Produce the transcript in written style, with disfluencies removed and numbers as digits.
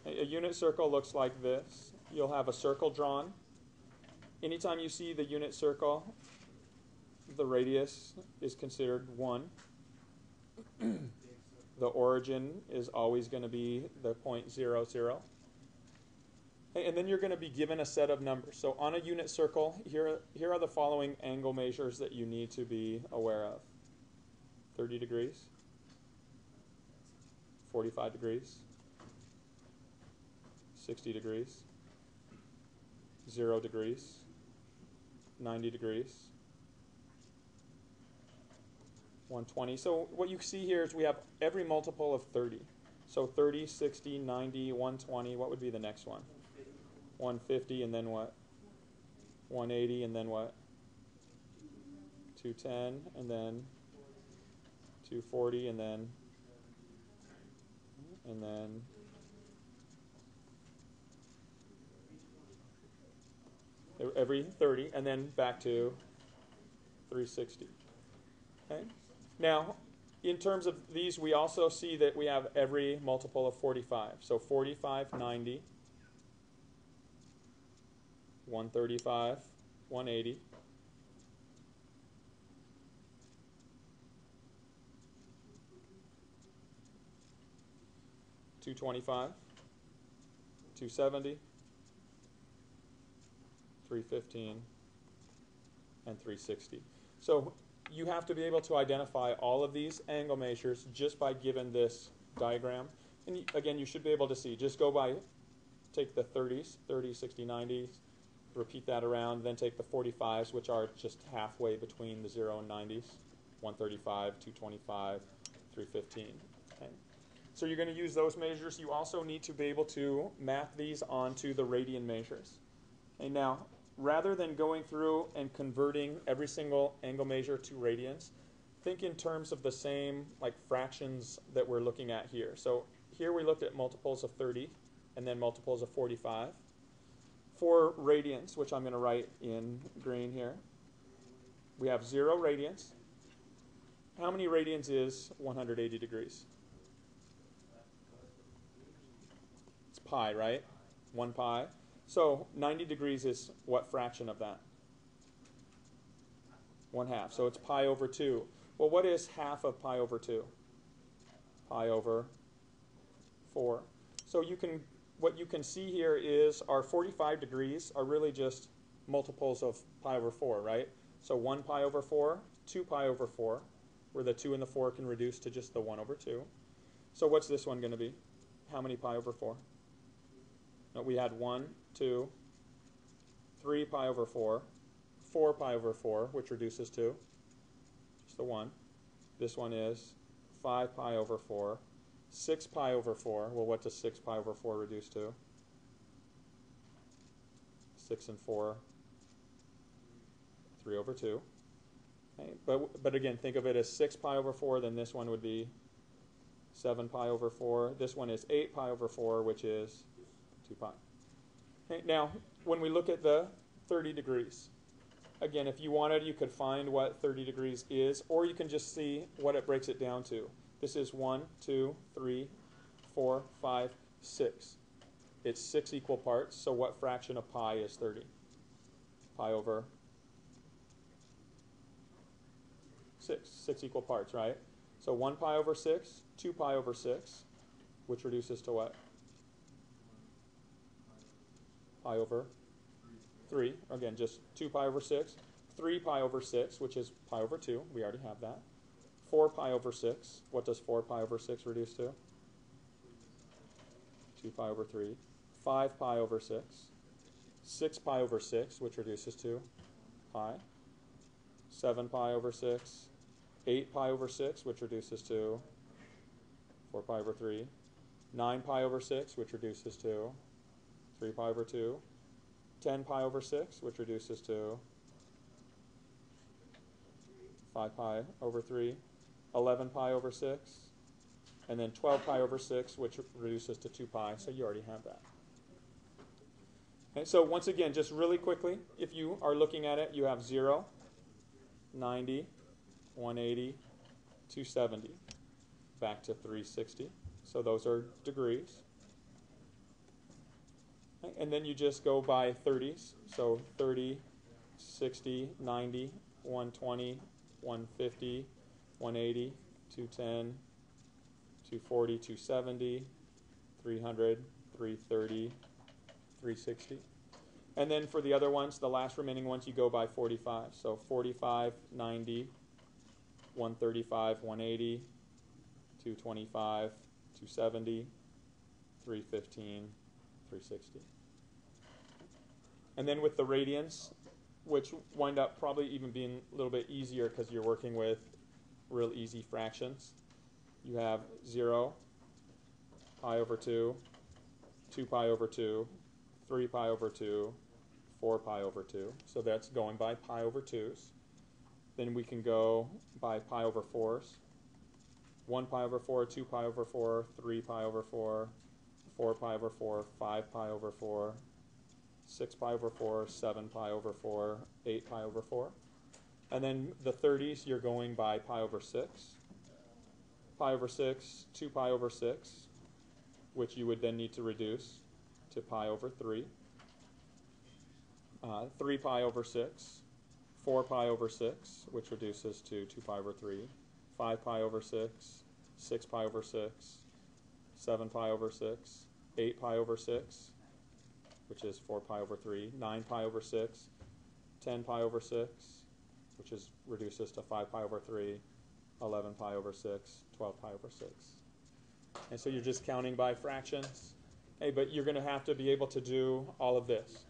A unit circle looks like this. You'll have a circle drawn. Anytime you see the unit circle, the radius is considered 1. The origin is always going to be the point 0, 0. And then you're going to be given a set of numbers. So on a unit circle, here are the following angle measures that you need to be aware of. 30 degrees, 45 degrees, 60 degrees, 0 degrees, 90 degrees, 120. So what you see here is we have every multiple of 30. So 30, 60, 90, 120. What would be the next one? 150, and then what? 180, and then what? 210, and then 240, and then every 30, and then back to 360. Okay? Now, in terms of these, we also see that we have every multiple of 45. So 45, 90, 135, 180, 225, 270, 315, and 360. So you have to be able to identify all of these angle measures just by given this diagram. And again, you should be able to see. Just go by, take the 30s, 30, 60, 90s, repeat that around, then take the 45s, which are just halfway between the 0 and 90s, 135, 225, 315. Okay. So you're going to use those measures. You also need to be able to map these onto the radian measures. And now, rather than going through and converting every single angle measure to radians, think in terms of the same like fractions that we're looking at here. So here we looked at multiples of 30 and then multiples of 45. For radians, which I'm going to write in green here, we have 0 radians. How many radians is 180 degrees? It's pi, right? 1 pi. So 90 degrees is what fraction of that? 1/2. So it's pi over 2. Well, what is half of pi over 2? Pi over 4. So what you can see here is our 45 degrees are really just multiples of pi over 4, right? So 1 pi over 4, 2 pi over 4, where the 2 and the 4 can reduce to just the 1 over 2. So what's this one going to be? How many pi over 4? No, we had 1, 2, 3 pi over 4, 4 pi over 4, which reduces to just the 1. This one is 5 pi over 4, 6 pi over 4. Well, what does 6 pi over 4 reduce to? 6 and 4, 3 over 2. Okay. But again, think of it as 6 pi over 4, then this one would be 7 pi over 4. This one is 8 pi over 4, which is 2 pi. Okay. Now, when we look at the 30 degrees, again, if you wanted, you could find what 30 degrees is, or you can just see what it breaks it down to. This is 1, 2, 3, 4, 5, 6. It's 6 equal parts, so what fraction of pi is 30? Pi over 6. 6 equal parts, right? So 1 pi over 6, 2 pi over 6, which reduces to what? Pi over 3. Again, just 2 pi over 6. 3 pi over 6, which is pi over 2. We already have that. 4 pi over 6. What does 4 pi over 6 reduce to? 2 pi over 3. 5 pi over 6. 6 pi over 6, which reduces to pi. 7 pi over 6. 8 pi over 6, which reduces to 4 pi over 3. 9 pi over 6, which reduces to 3 pi over 2. 10 pi over 6, which reduces to 5 pi over 3. 11 pi over 6. And then 12 pi over 6, which reduces to 2 pi. So you already have that. Okay, so once again, just really quickly, if you are looking at it, you have 0, 90, 180, 270, back to 360. So those are degrees. And then you just go by 30s. So 30, 60, 90, 120, 150, 180, 210, 240, 270, 300, 330, 360. And then for the other ones, the last remaining ones, you go by 45. So 45, 90, 135, 180, 225, 270, 315, 360. And then with the radians, which wind up probably even being a little bit easier because you're working with real easy fractions, you have 0, pi over 2, 2 pi over 2, 3 pi over 2, 4 pi over 2. So that's going by pi over 2s. Then we can go by pi over 4s. 1 pi over 4, 2 pi over 4, 3 pi over 4, 4 pi over 4, 5 pi over 4, 6 pi over 4, 7 pi over 4, 8 pi over 4. And then the 30s, you're going by pi over 6. Pi over 6, 2 pi over 6, which you would then need to reduce to pi over 3. 3 pi over 6, 4 pi over 6, which reduces to 2 pi over 3, 5 pi over 6, 6 pi over 6, 7 pi over 6, 8 pi over 6, which is 4 pi over 3, 9 pi over 6, 10 pi over 6, which is reduces to 5 pi over 3, 11 pi over 6, 12 pi over 6. And so you're just counting by fractions. Hey, but you're going to have to be able to do all of this.